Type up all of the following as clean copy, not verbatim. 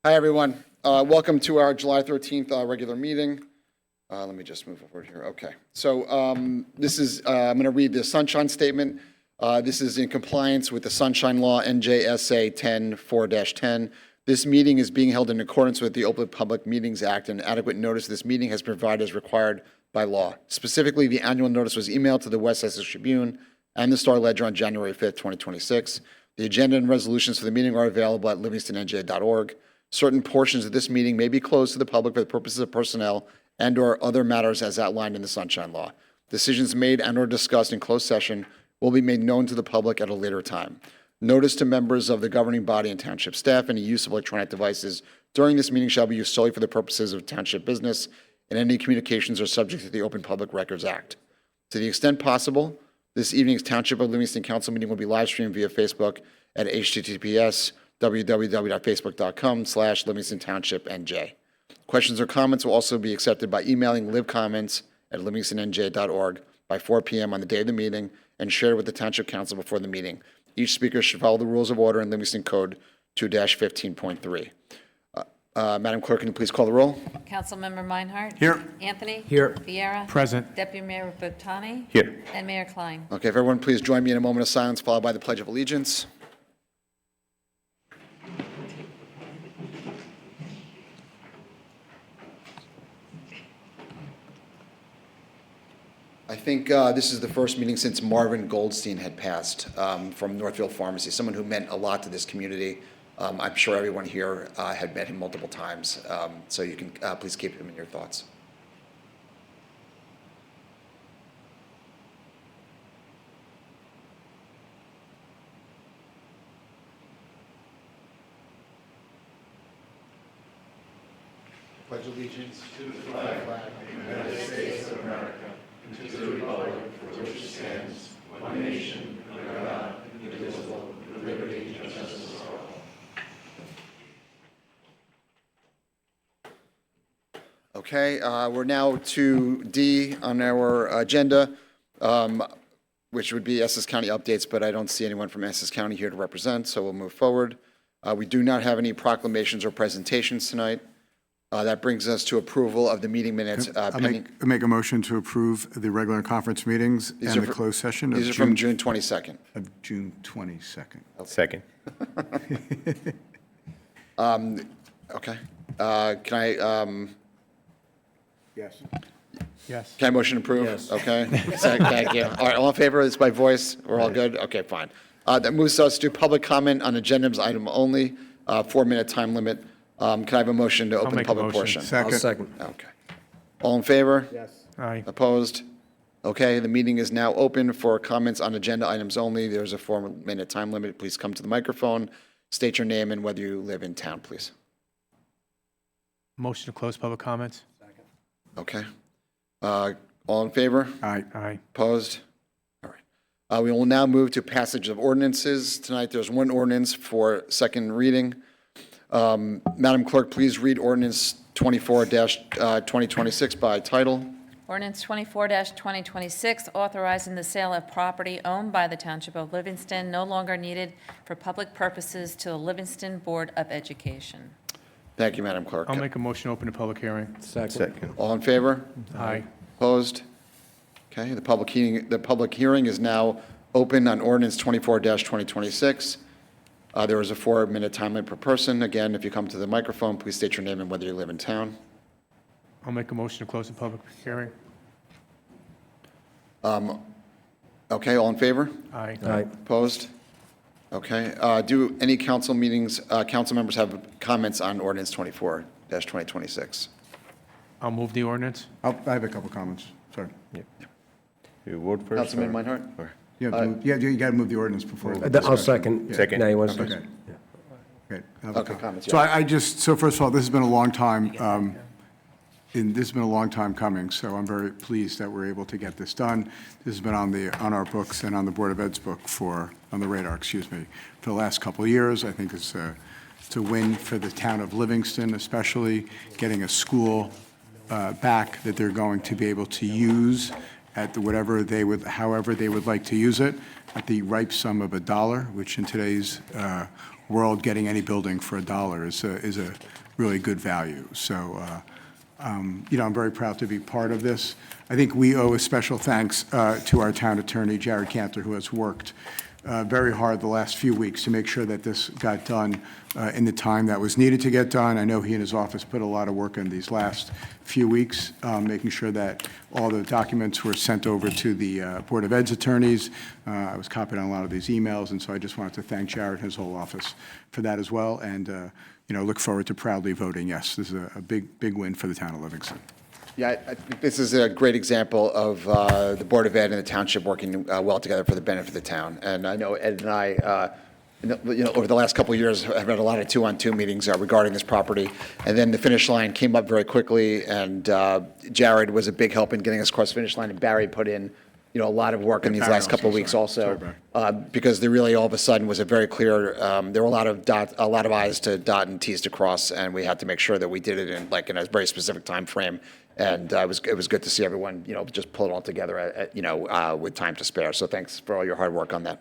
Hi, everyone. Welcome to our July 13th regular meeting. Let me just move forward here. Okay. So this is, I'm going to read the Sunshine Statement. This is in compliance with the Sunshine Law, NJSA 10-4-10. This meeting is being held in accordance with the Open Public Meetings Act, and adequate notice of this meeting has been provided as required by law. Specifically, the annual notice was emailed to the West Essex Tribune and the Star Ledger on January 5th, 2026. The agenda and resolutions for the meeting are available at livingstonnj.org. Certain portions of this meeting may be closed to the public for the purposes of personnel and/or other matters as outlined in the Sunshine Law. Decisions made and/or discussed in closed session will be made known to the public at a later time. Notice to members of the governing body and township staff: any use of electronic devices during this meeting shall be used solely for the purposes of township business, and any communications are subject to the Open Public Records Act. To the extent possible, this evening's Township of Livingston Council meeting will be live streamed via Facebook at https://www.facebook.com/LivingstonTownshipNJ. Questions or comments will also be accepted by emailing livcomments@livingstonNJ.org by 4 p.m. on the day of the meeting and shared with the Township Council before the meeting. Each speaker should follow the rules of order in Livingston Code 2-15.3. Madam Clerk, can you please call the roll? Councilmember Meinhardt? Here. Anthony? Here. Viera? Present. Deputy Mayor Buttani? Here. And Mayor Klein. Okay, if everyone please join me in a moment of silence followed by the Pledge of Allegiance. I think this is the first meeting since Marvin Goldstein had passed from Northfield Pharmacy, someone who meant a lot to this community. I'm sure everyone here had met him multiple times, so you can please keep him in your thoughts. Pledge allegiance to the flag of the United States of America, and to the republic for which it stands, one nation, under God, indivisible, with liberty and justice for all. Okay, we're now to D on our agenda, which would be Essex County updates, but I don't see anyone from Essex County here to represent, so we'll move forward. We do not have any proclamations or presentations tonight. That brings us to approval of the meeting minutes. I make a motion to approve the regular conference meetings and the closed session of These are from June 22nd. Of June 22nd. Second. Okay. Can I, Yes. Yes. can I motion to approve? Yes. Okay. Thank you. All right, all in favor? It's by voice. We're all good? Okay, fine. That moves us to public comment on agenda's item only, 4-minute time limit. Can I have a motion to open the make a public motion. portion? Second. Okay. All in favor? Yes. Aye. Opposed? Okay, the meeting is now open for comments on agenda items only. There's a 4-minute time limit. Please come to the microphone, state your name and whether you live in town, please. Motion to close public comments? Okay. All in favor? Aye. Aye. Opposed? All right. We will now move to passage of ordinances. Tonight, there's one ordinance for second reading. Madam Clerk, please read ordinance 24-2026 by title. Ordinance 24-2026, authorizing the sale of property owned by the Township of Livingston, no longer needed for public purposes, to the Livingston Board of Education. Thank you, Madam Clerk. I'll make a motion to open the public hearing. Second. All in favor? Aye. Opposed? Okay, the public hearing is now open on ordinance 24-2026. There is a 4-minute time limit per person. Again, if you come to the microphone, please state your name and whether you live in town. I'll make a motion to close the public hearing. Okay, all in favor? Aye. Opposed? Okay. Do any council members have comments on ordinance 24-2026? I'll move the ordinance. I have a couple comments. Sorry. You vote first? Councilman or- Meinhardt? or- You got to move the ordinance before. the I'll discussion. second. Yeah. Second. Now you want to Okay. Great. I have a Okay, comment. comments, So yeah. so first of all, this has been a long time, and this has been a long time coming, so I'm very pleased that we're able to get this done. This has been on our books and on the Board of Ed's book on the radar, for the last couple of years. I think it's a win for the town of Livingston, especially getting a school back that they're going to be able to use at whatever they would, however they would like to use it, at the ripe sum of $1, which in today's world, getting any building for $1 is a really good value. So, I'm very proud to be part of this. I think we owe a special thanks to our town attorney, Jared Cantor, who has worked very hard the last few weeks to make sure that this got done in the time that was needed to get done. I know he and his office put a lot of work in these last few weeks, making sure that all the documents were sent over to the Board of Ed's attorneys. I was copied on a lot of these emails, and so I just wanted to thank Jared and his whole office for that as well, and look forward to proudly voting yes. This is a big win for the town of Livingston. Yeah, I think this is a great example of the Board of Ed and the township working well together for the benefit of the town. And I know Ed and I, over the last couple of years, have had a lot of two-on-two meetings regarding this property. And then the finish line came up very quickly, and Jared was a big help in getting us across the finish line, and Barry put in a lot of work in these Barry last couple of weeks also, Sorry, because there really all of a sudden was a very clear, there were a lot of I's to dot and T's to cross, and we had to make sure that we did it in a very specific time frame. And it was good to see everyone, just pull it all together, with time to spare. So thanks for all your hard work on that.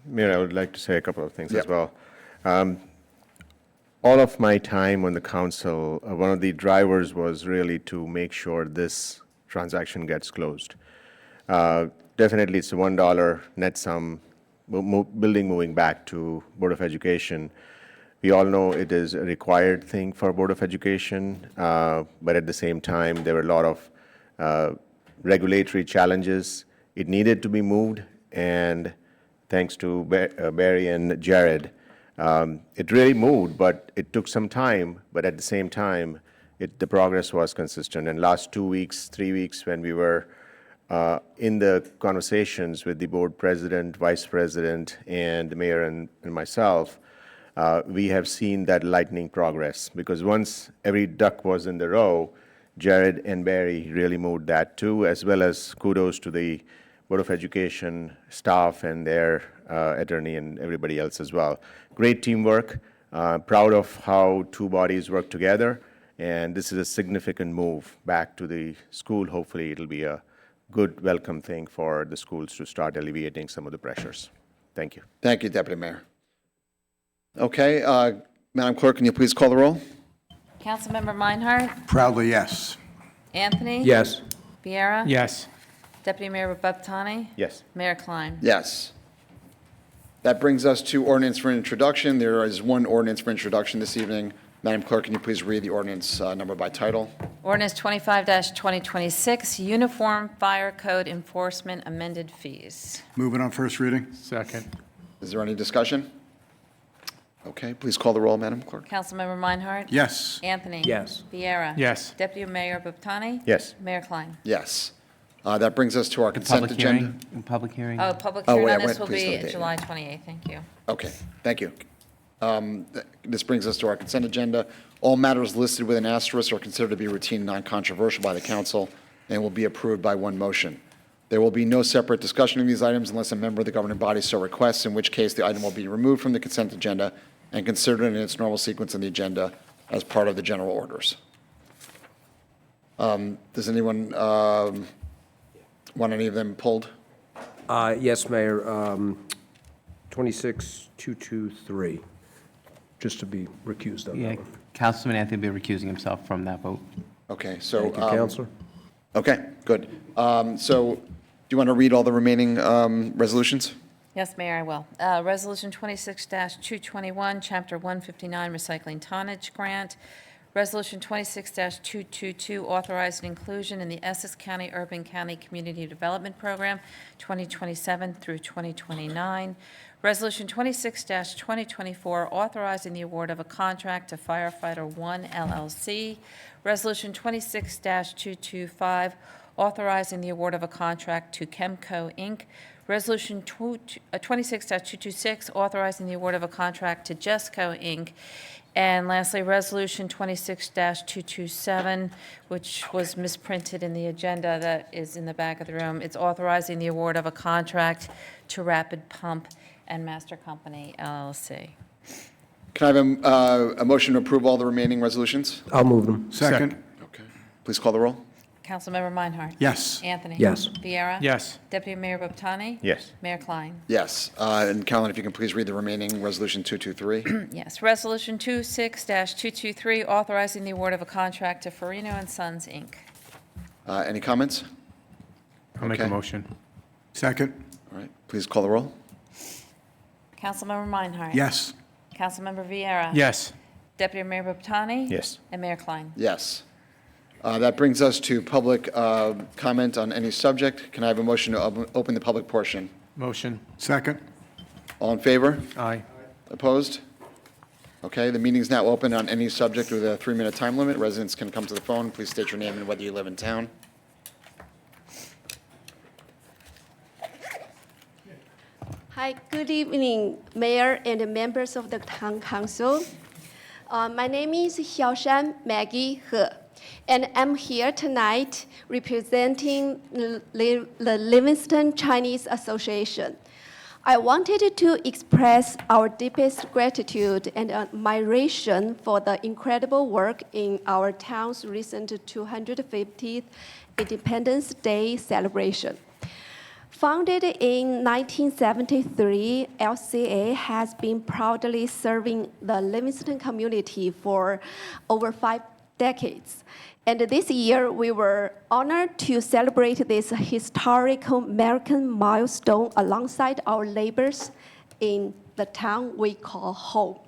Mayor, I would like to say a couple of things Yep. as well. All of my time on the council, one of the drivers was really to make sure this transaction gets closed. Definitely, it's a $1 net sum, building moving back to Board of Education. We all know it is a required thing for Board of Education, but at the same time, there were a lot of regulatory challenges. It needed to be moved, and thanks to Barry and Jared, it really moved, but it took some time, but at the same time, the progress was consistent. And last 2 weeks, 3 weeks, when we were in the conversations with the board president, vice president, and the mayor and myself, we have seen that lightning progress, because once every duck was in the row, Jared and Barry really moved that too, as well as kudos to the Board of Education staff and their attorney and everybody else as well. Great teamwork, proud of how two bodies work together, and this is a significant move back to the school. Hopefully it'll be a good welcome thing for the schools to start alleviating some of the pressures. Thank you. Thank you, Deputy Mayor. Okay, Madam Clerk, can you please call the roll? Councilmember Meinhardt? Proudly, yes. Anthony? Yes. Viera? Yes. Deputy Mayor Buntani? Yes. Mayor Klein? Yes. That brings us to ordinance for introduction. There is one ordinance for introduction this evening. Madam Clerk, can you please read the ordinance number by title? Ordinance 25-2026, Uniform Fire Code Enforcement Amended Fees. Move it on first reading. Second. Is there any discussion? Okay, please call the roll, Madam Clerk. Councilmember Meinhardt? Yes. Anthony? Yes. Viera? Yes. Deputy Mayor Buntani? Yes. Mayor Klein? Yes. That brings us to our consent Public agenda. hearing? Public hearing? Oh, public Oh, hearing yeah, on this wait, will please be don't date it. July 28th. Thank you. Okay, thank you. This brings us to our consent agenda. All matters listed with an asterisk are considered to be routine and non-controversial by the council and will be approved by one motion. There will be no separate discussion of these items unless a member of the governing body so requests, in which case the item will be removed from the consent agenda and considered in its normal sequence on the agenda as part of the general orders. Does anyone want any of them pulled? Yes, Mayor. 26223, just to be recused on Yeah, that one. Councilman Anthony will be recusing himself from that vote. Okay, so. Thank you, Counselor. Okay, good. So do you want to read all the remaining resolutions? Yes, Mayor, I will. Resolution 26-221, Chapter 159, Recycling Tonnage Grant. Resolution 26-222, authorizing inclusion in the Essex County Urban County Community Development Program, 2027 through 2029. Resolution 26-2024, authorizing the award of a contract to Firefighter One LLC. Resolution 26-225, authorizing the award of a contract to Chemco, Inc. Resolution 26-226, authorizing the award of a contract to Jesco, Inc. And lastly, Resolution 26-227, which was misprinted in the agenda that is in the back of the room. It's authorizing the award of a contract to Rapid Pump and Master Company, LLC. Can I have a motion to approve all the remaining resolutions? I'll move them. Second. Okay. Please call the roll. Councilmember Meinhardt? Yes. Anthony? Yes. Viera? Yes. Deputy Mayor Buntani? Yes. Mayor Klein? Yes. And Carolyn, if you can please read the remaining Resolution 223. Yes. Resolution 26-223, authorizing the award of a contract to Farino and Sons, Inc. Any comments? I'll make a Okay. motion. Second? All right, please call the roll. Councilmember Meinhardt? Yes. Councilmember Viera? Yes. Deputy Mayor Buntani? Yes. And Mayor Klein? Yes. That brings us to public comment on any subject. Can I have a motion to open the public portion? Motion. Second? All in favor? Aye. Opposed? Okay, the meeting's now open on any subject with a 3-minute time limit. Residents can come to the phone. Please state your name and whether you live in town. Hi, good evening, Mayor and members of the Town Council. My name is Xiaoshan Maggie He, and I'm here tonight representing the Livingston Chinese Association. I wanted to express our deepest gratitude and admiration for the incredible work in our town's recent 250th Independence Day celebration. Founded in 1973, LCA has been proudly serving the Livingston community for over 5 decades. And this year, we were honored to celebrate this historical American milestone alongside our neighbors in the town we call home.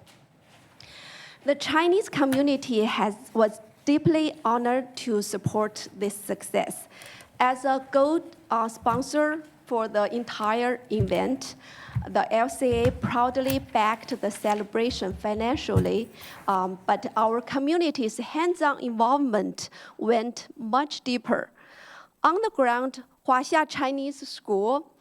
The Chinese community was deeply honored to support this success. As a gold sponsor for the entire event, the LCA proudly backed the celebration financially, but our community's hands-on involvement went much deeper. On the ground, Huaxia Chinese School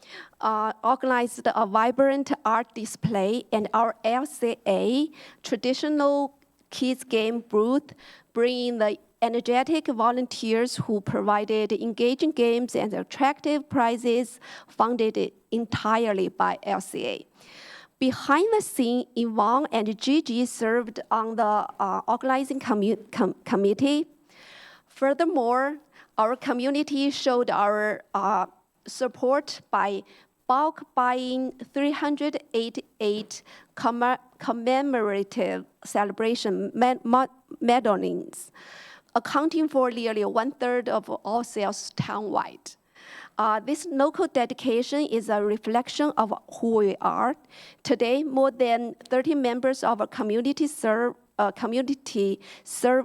organized a vibrant art display, and our LCA traditional kids game booth, bringing the energetic volunteers who provided engaging games and attractive prizes, funded entirely by LCA. Behind the scene, Yvonne and Gigi served on the organizing committee. Furthermore, our community showed our support by bulk buying 388 commemorative celebration medallions, accounting for nearly 1/3 of all sales townwide. This local dedication is a reflection of who we are. Today, more than 30 members of our community serve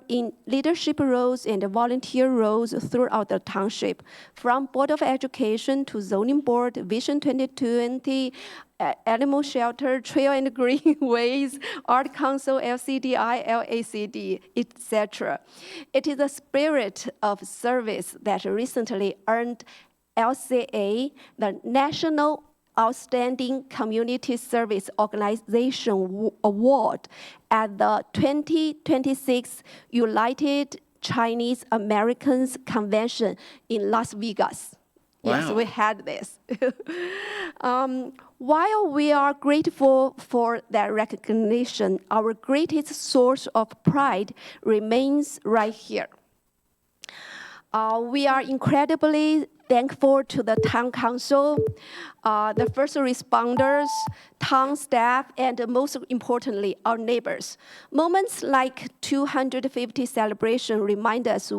in leadership roles and volunteer roles throughout the township, from Board of Education to Zoning Board, Vision 2020, Animal Shelter, Trail and Greenways, Art Council, LCDI, LACD, etc. It is the spirit of service that recently earned LCA the National Outstanding Community Service Organization Award at the 2026 United Chinese Americans Convention in Las Vegas. Yes, Wow. we had this. While we are grateful for that recognition, our greatest source of pride remains right here. We are incredibly thankful to the town council, the first responders, town staff, and most importantly, our neighbors. Moments like 250 celebration remind us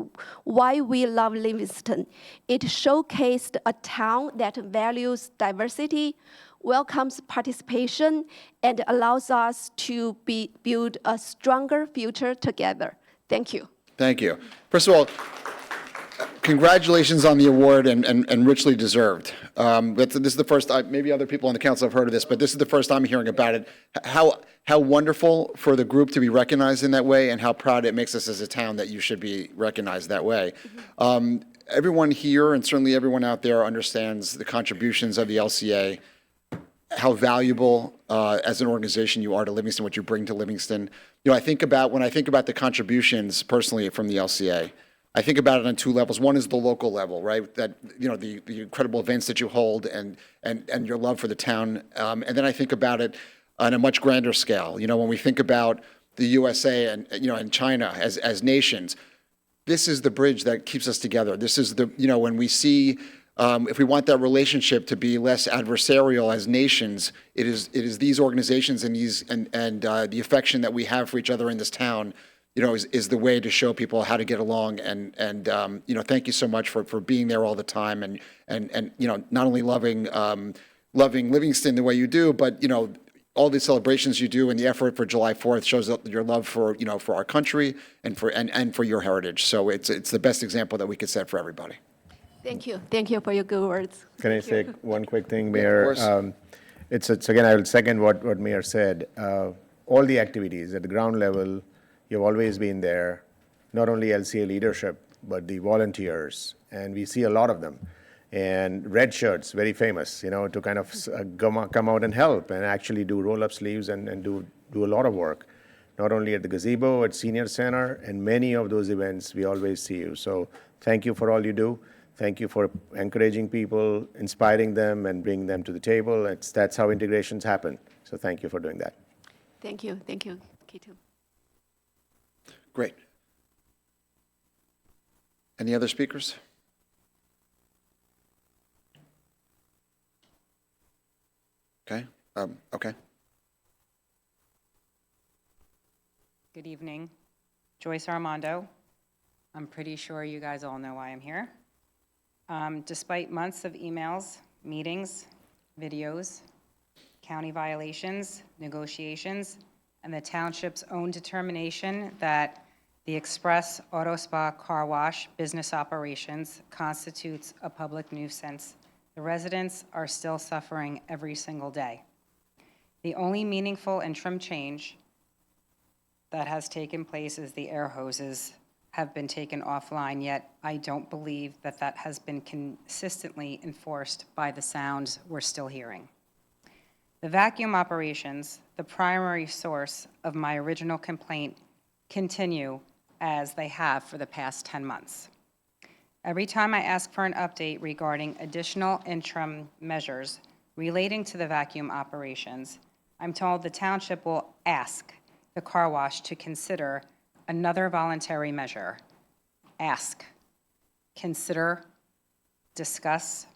why we love Livingston. It showcased a town that values diversity, welcomes participation, and allows us to build a stronger future together. Thank you. Thank you. First of all, congratulations on the award and richly deserved. But this is the first, maybe other people on the council have heard of this, but this is the first time hearing about it. How wonderful for the group to be recognized in that way, and how proud it makes us as a town that you should be recognized that way. Everyone here, and certainly everyone out there, understands the contributions of the LCA, how valuable as an organization you are to Livingston, what you bring to Livingston. You know, when I think about the contributions personally from the LCA, I think about it on 2 levels. One is the local level, right? That, you know, the incredible events that you hold and your love for the town. And then I think about it on a much grander scale. You know, when we think about the USA and, you know, and China as nations, this is the bridge that keeps us together. This is the, you know, when we see, if we want that relationship to be less adversarial as nations, it is these organizations and the affection that we have for each other in this town, you know, is the way to show people how to get along. And you know, thank you so much for being there all the time and you know, not only loving Livingston the way you do, but, you know, all the celebrations you do and the effort for July 4th shows your love for, you know, for our country and for your heritage. So it's the best example that we could set for everybody. Thank you. Thank you for your good words. Can I say one quick thing, Mayor? course. It's again, I will second what Mayor said. All the activities at the ground level, you've always been there, not only LCA leadership, but the volunteers, and we see a lot of them. And red shirts, very famous, you know, to kind of come out and help and actually do roll-up sleeves and do a lot of work, not only at the gazebo, at Senior Center, and many of those events, we always see you. So thank you for all you do. Thank you for encouraging people, inspiring them, and bringing them to the table. That's how integrations happen. So thank you for doing that. Thank you. Thank you, K2. Great. Any other speakers? Okay. Okay. Good evening. Joyce Armando. I'm pretty sure you guys all know why I'm here. Despite months of emails, meetings, videos, county violations, negotiations, and the township's own determination that the Express Auto Spa Car Wash business operations constitutes a public nuisance, the residents are still suffering every single day. The only meaningful interim change that has taken place is the air hoses have been taken offline, yet I don't believe that that has been consistently enforced by the sounds we're still hearing. The vacuum operations, the primary source of my original complaint, continue as they have for the past 10 months. Every time I ask for an update regarding additional interim measures relating to the vacuum operations, I'm told the township will ask the car wash to consider another voluntary measure. Ask, consider, discuss.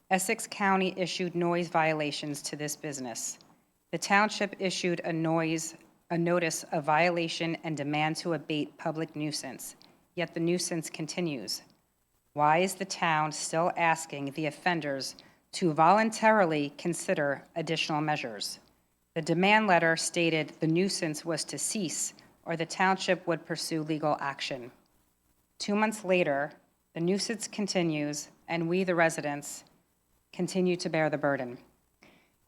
Essex County issued noise violations to this business. The township issued a notice of violation and demand to abate public nuisance, yet the nuisance continues. Why is the town still asking the offenders to voluntarily consider additional measures? The demand letter stated the nuisance was to cease or the township would pursue legal action. 2 months later, the nuisance continues and we, the residents, continue to bear the burden.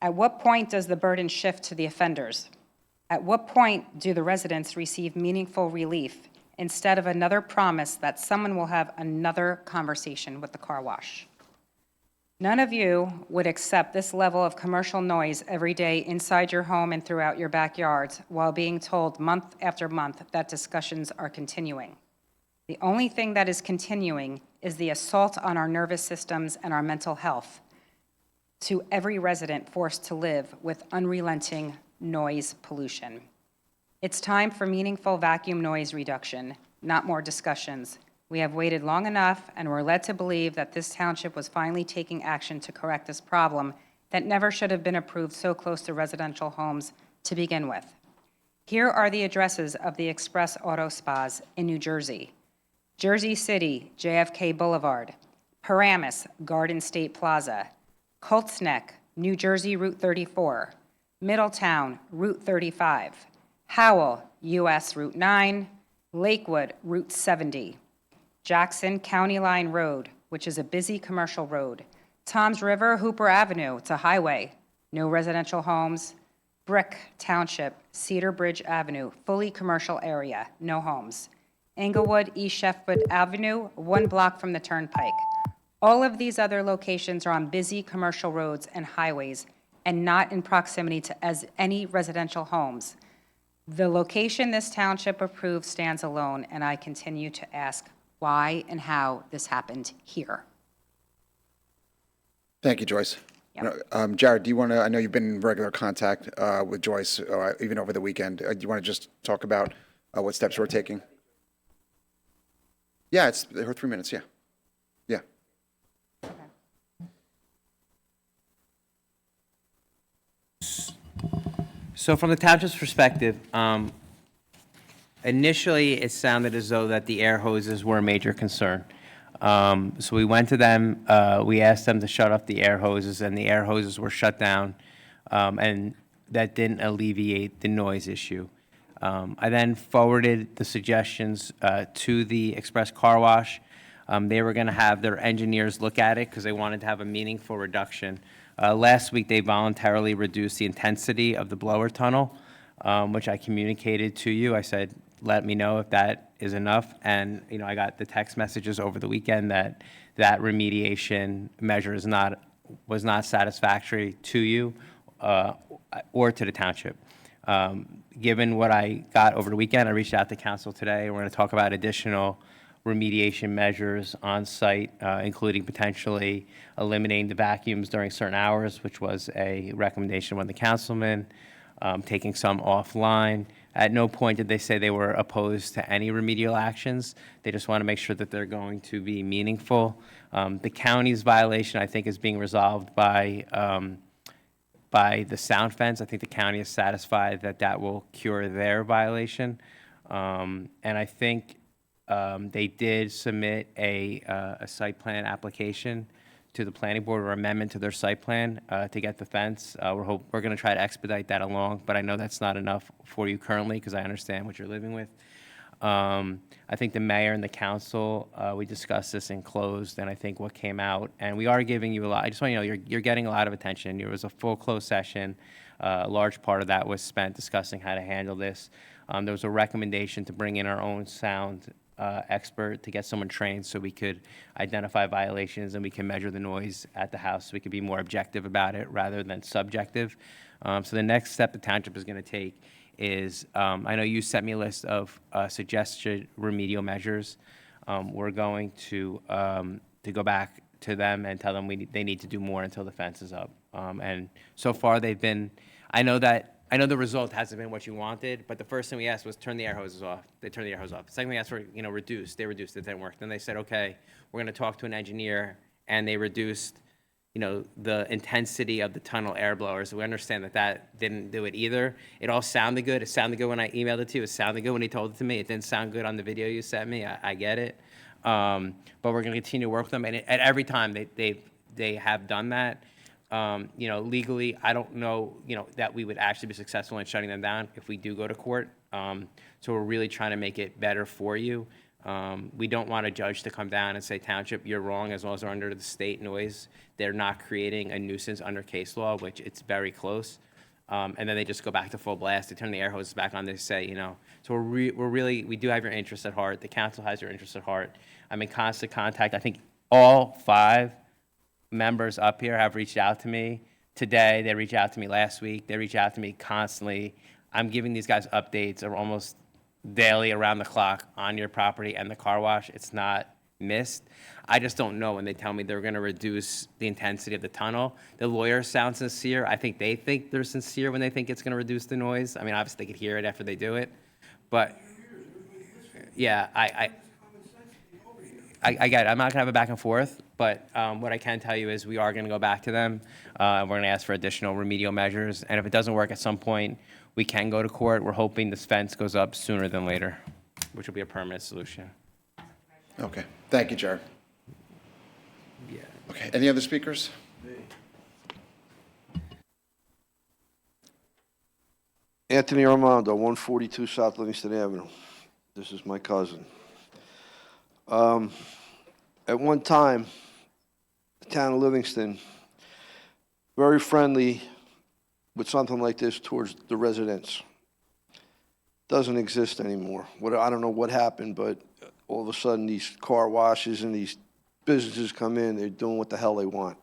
At what point does the burden shift to the offenders? At what point do the residents receive meaningful relief instead of another promise that someone will have another conversation with the car wash? None of you would accept this level of commercial noise every day inside your home and throughout your backyards while being told month after month that discussions are continuing. The only thing that is continuing is the assault on our nervous systems and our mental health to every resident forced to live with unrelenting noise pollution. It's time for meaningful vacuum noise reduction, not more discussions. We have waited long enough, and we're led to believe that this township was finally taking action to correct this problem that never should have been approved so close to residential homes to begin with. Here are the addresses of the Express Auto Spas in New Jersey: Jersey City, JFK Boulevard; Paramus, Garden State Plaza; Colts Neck, New Jersey Route 34; Middletown, Route 35; Howell, US Route 9; Lakewood, Route 70; Jackson County Line Road, which is a busy commercial road; Toms River, Hooper Avenue, it's a highway, no residential homes; Brick Township, Cedar Bridge Avenue, fully commercial area, no homes; Englewood, East Sheffield Avenue, 1 block from the turnpike. All of these other locations are on busy commercial roads and highways and not in proximity to any residential homes. The location this township approved stands alone, and I continue to ask why and how this happened here. Thank you, Joyce. Yep. Jared, do you want to, I know you've been in regular contact with Joyce, even over the weekend. Do you want to just talk about what steps we're taking? Yeah, it's her 3 minutes, yeah. Yeah. So from the township's perspective, initially, it sounded as though that the air hoses were a major concern. So we went to them, we asked them to shut off the air hoses, and the air hoses were shut down, and that didn't alleviate the noise issue. I then forwarded the suggestions to the Express Car Wash. They were going to have their engineers look at it because they wanted to have a meaningful reduction. Last week, they voluntarily reduced the intensity of the blower tunnel, which I communicated to you. I said, let me know if that is enough. And, you know, I got the text messages over the weekend that that remediation measure was not satisfactory to you or to the township. Given what I got over the weekend, I reached out to council today. We're going to talk about additional remediation measures on site, including potentially eliminating the vacuums during certain hours, which was a recommendation of one of the councilmen, taking some offline. At no point did they say they were opposed to any remedial actions. They just want to make sure that they're going to be meaningful. The county's violation, I think, is being resolved by the sound fence. I think the county is satisfied that that will cure their violation. And I think they did submit a site plan application to the planning board or amendment to their site plan to get the fence. We're going to try to expedite that along, but I know that's not enough for you currently because I understand what you're living with. I think the mayor and the council, we discussed this in closed, and I think what came out, and we are giving you a lot. I just want you to know you're getting a lot of attention. There was a full closed session. A large part of that was spent discussing how to handle this. There was a recommendation to bring in our own sound expert to get someone trained so we could identify violations and we can measure the noise at the house so we could be more objective about it rather than subjective. So the next step the township is going to take is, I know you sent me a list of suggested remedial measures. We're going to go back to them and tell them they need to do more until the fence is up. And so far they've been, I know the result hasn't been what you wanted, but the first thing we asked was turn the air hoses off. They turned the air hose off. Second, we asked for, reduce. They reduced. It didn't work. Then they said, okay, we're going to talk to an engineer, and they reduced, the intensity of the tunnel air blowers. We understand that didn't do it either. It all sounded good. It sounded good when I emailed it to you. It sounded good when he told it to me. It didn't sound good on the video you sent me. I get it. But we're going to continue to work with them. And at every time they have done that. Legally, I don't know, that we would actually be successful in shutting them down if we do go to court. So we're really trying to make it better for you. We don't want a judge to come down and say, Township, you're wrong, as long as they're under the state noise. They're not creating a nuisance under case law, which it's very close. And then they just go back to full blast. They turn the air hoses back on. They say, so we do have your interests at heart. The council has your interests at heart. I'm in constant contact. I think all 5 members up here have reached out to me today. They reached out to me last week. They reach out to me constantly. I'm giving these guys updates of almost daily around the clock on your property and the car wash. It's not missed. I just don't know when they tell me they're going to reduce the intensity of the tunnel. The lawyers sound sincere. I think they think they're sincere when they think it's going to reduce the noise. I mean, obviously they could hear it after they do it, but yeah, I get it. I'm not going to have a back and forth, but what I can tell you is we are going to go back to them. We're going to ask for additional remedial measures, and if it doesn't work at some point, we can go to court. We're hoping this fence goes up sooner than later, which will be a permanent solution. Okay, thank you, Jared. Yeah. Okay, any other speakers? Anthony Armando, 142 South Livingston Avenue. This is my cousin. At one time, the town of Livingston, very friendly with something like this towards the residents. Doesn't exist anymore. I don't know what happened, but all of a sudden these car washes and these businesses come in, they're doing what the hell they want.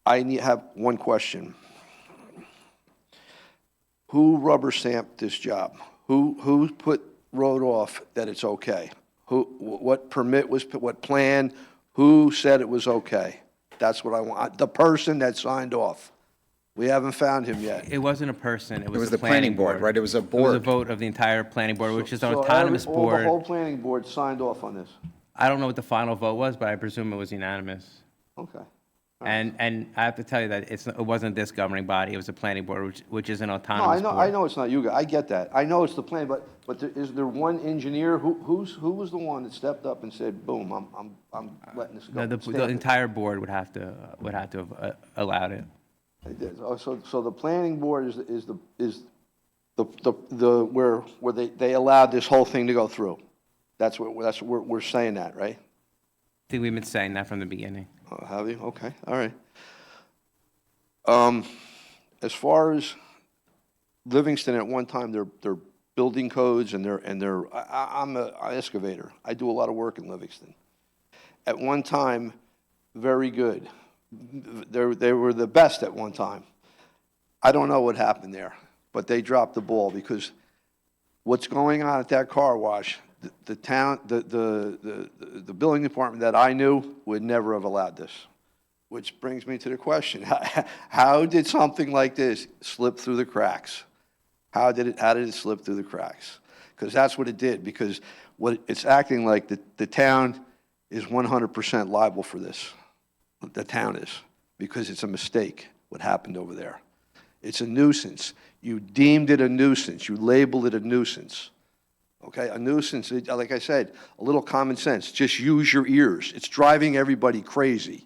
I have one question. Who rubber stamped this job? Who wrote off that it's okay? What permit was, what plan, who said it was okay? That's what I want. The person that signed off. We haven't found him yet. It wasn't a person, It was the planning board, right? It was a It was a board. vote of the entire planning board, which is an So autonomous all the whole board. planning board signed off on this? I don't know what the final vote was, but I presume it was unanimous. Okay. And I have to tell you that it wasn't this governing body, it was a planning board, which is an No, autonomous board. I know it's not you guys, I get that. I know it's the plan, but is there one engineer, who was the one that stepped up and said, boom, I'm letting this go? No, the Stamp it. entire board would have to have allowed it. They did. Oh, so the planning board is the where they allowed this whole thing to go through? That's what we're saying that, right? I think we've been saying that from the beginning. Oh, have you? Okay, all right. As far as Livingston, at one time, their building codes and I'm an excavator. I do a lot of work in Livingston. At one time, very good. They were the best at one time. I don't know what happened there, but they dropped the ball because what's going on at that car wash, the building department that I knew would never have allowed this. Which brings me to the question, how did something like this slip through the cracks? How did it slip through the cracks? Because that's what it did, because it's acting like the town is 100% liable for this. The town is, because it's a mistake what happened over there. It's a nuisance. You deemed it a nuisance. You labeled it a nuisance. Okay, a nuisance, like I said, a little common sense. Just use your ears. It's driving everybody crazy.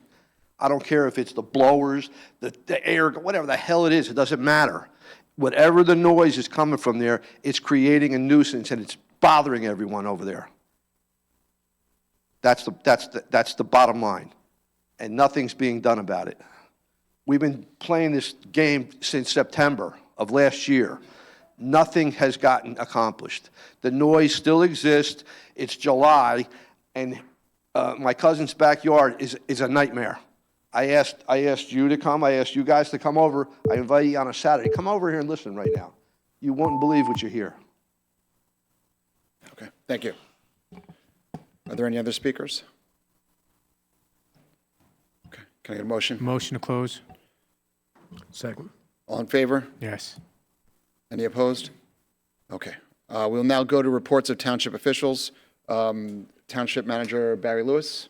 I don't care if it's the blowers, the air, whatever the hell it is, it doesn't matter. Whatever the noise is coming from there, it's creating a nuisance and it's bothering everyone over there. That's the bottom line. And nothing's being done about it. We've been playing this game since September of last year. Nothing has gotten accomplished. The noise still exists. It's July, and my cousin's backyard is a nightmare. I asked you to come. I asked you guys to come over. I invite you on a Saturday. Come over here and listen right now. You won't believe what you hear. Okay, thank you. Are there any other speakers? Okay, can I get a motion? Motion to close? Second. All in favor? Yes. Any opposed? Okay. We'll now go to reports of township officials. Township Manager Barry Lewis.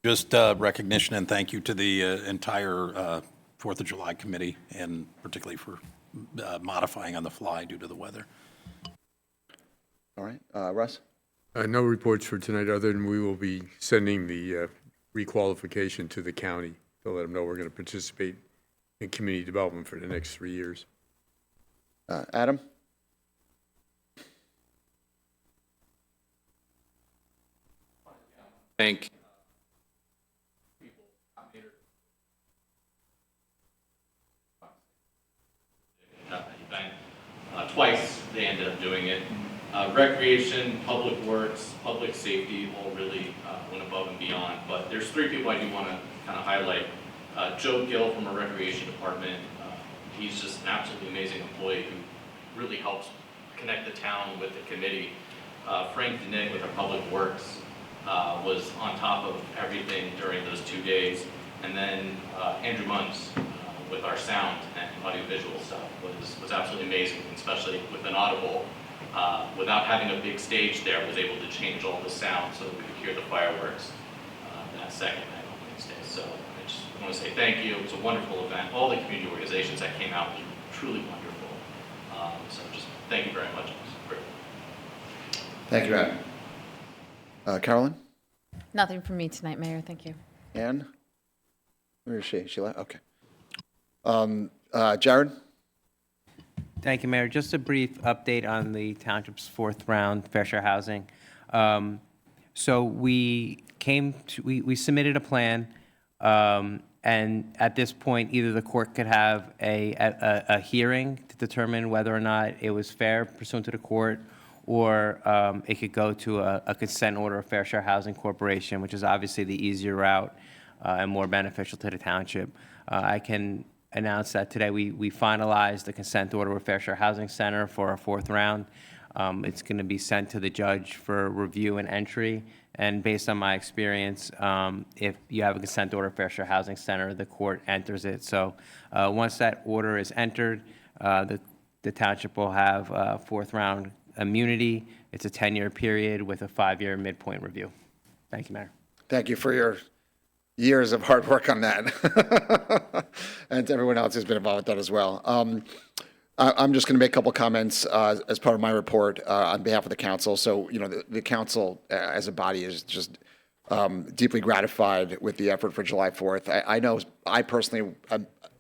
Just recognition and thank you to the entire 4th of July committee, and particularly for modifying on the fly due to the weather. All right, Russ? No reports for tonight, other than we will be sending the requalification to the county to let them know we're going to participate in community development for the next 3 years. Adam? Thank event. Twice they ended up doing it. Recreation, public works, public safety all really went above and beyond. But there's 3 people I do want to kind of highlight. Joe Gill from our recreation department. He's just an absolutely amazing employee who really helps connect the town with the committee. Frank DeNick with our public works was on top of everything during those 2 days. And then Andrew Munz with our sound and audiovisual stuff was absolutely amazing, especially with an audible. Without having a big stage there, was able to change all the sound so that we could hear the fireworks that second night on Wednesday. So I just want to say thank you. It was a wonderful event. All the community organizations that came out was truly wonderful. So just thank you very much. It was great. Thank you, Adam. Carolyn? Nothing from me tonight, Mayor, thank you. Ann? Where is she? She left? Okay. Jared? Thank you, Mayor. Just a brief update on the township's 4th round fair share housing. So we submitted a plan, and at this point, either the court could have a hearing to determine whether or not it was fair pursuant to the court, or it could go to a consent order of Fair Share Housing Corporation, which is obviously the easier route and more beneficial to the township. I can announce that today we finalized the consent order with Fair Share Housing Center for our 4th round. It's going to be sent to the judge for review and entry. And based on my experience, if you have a consent order for Fair Housing Center, the court enters it. So once that order is entered, the township will have fourth round immunity. It's a 10-year period with a 5-year midpoint review. Thank you, Mayor. Thank you for your years of hard work on that. And to everyone else who's been involved with that as well. I'm just going to make a couple comments as part of my report on behalf of the council. So, the council as a body is just deeply gratified with the effort for July 4th. I know I personally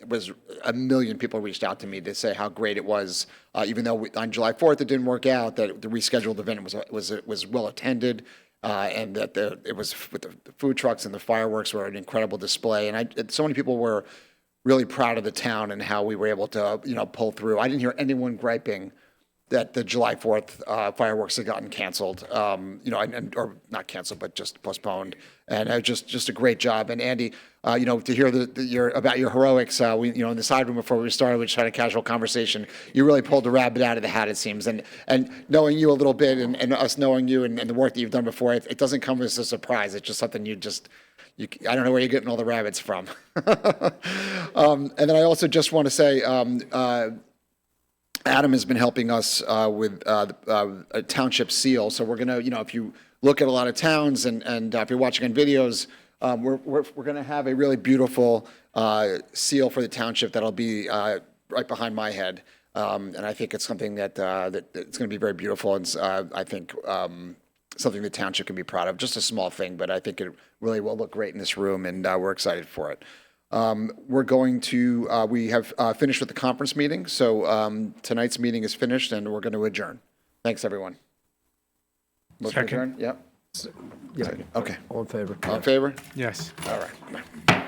was a million people reached out to me to say how great it was, even though on July 4th it didn't work out, that the rescheduled event was well attended. And that it was with the food trucks and the fireworks were an incredible display. And so many people were really proud of the town and how we were able to, pull through. I didn't hear anyone griping that the July 4th fireworks had gotten canceled, or not canceled, but just postponed. And just a great job. And Andy, to hear about your heroics, in the side room before we started, we just had a casual conversation. You really pulled the rabbit out of the hat, it seems. And knowing you a little bit and us knowing you and the work that you've done before, it doesn't come as a surprise. It's just something I don't know where you're getting all the rabbits from. And then I also just want to say, Adam has been helping us with a township seal. So we're going to, if you look at a lot of towns and if you're watching on videos, we're going to have a really beautiful seal for the township that'll be right behind my head. And I think it's something that it's going to be very beautiful. And I think something the township can be proud of. Just a small thing, but I think it really will look great in this room, and we're excited for it. We have finished with the conference meeting, so tonight's meeting is finished, and we're going to adjourn. Thanks, everyone. Motion to Second. adjourn? Yep. Yeah. Okay. All in favor? All in favor? Yes. All right.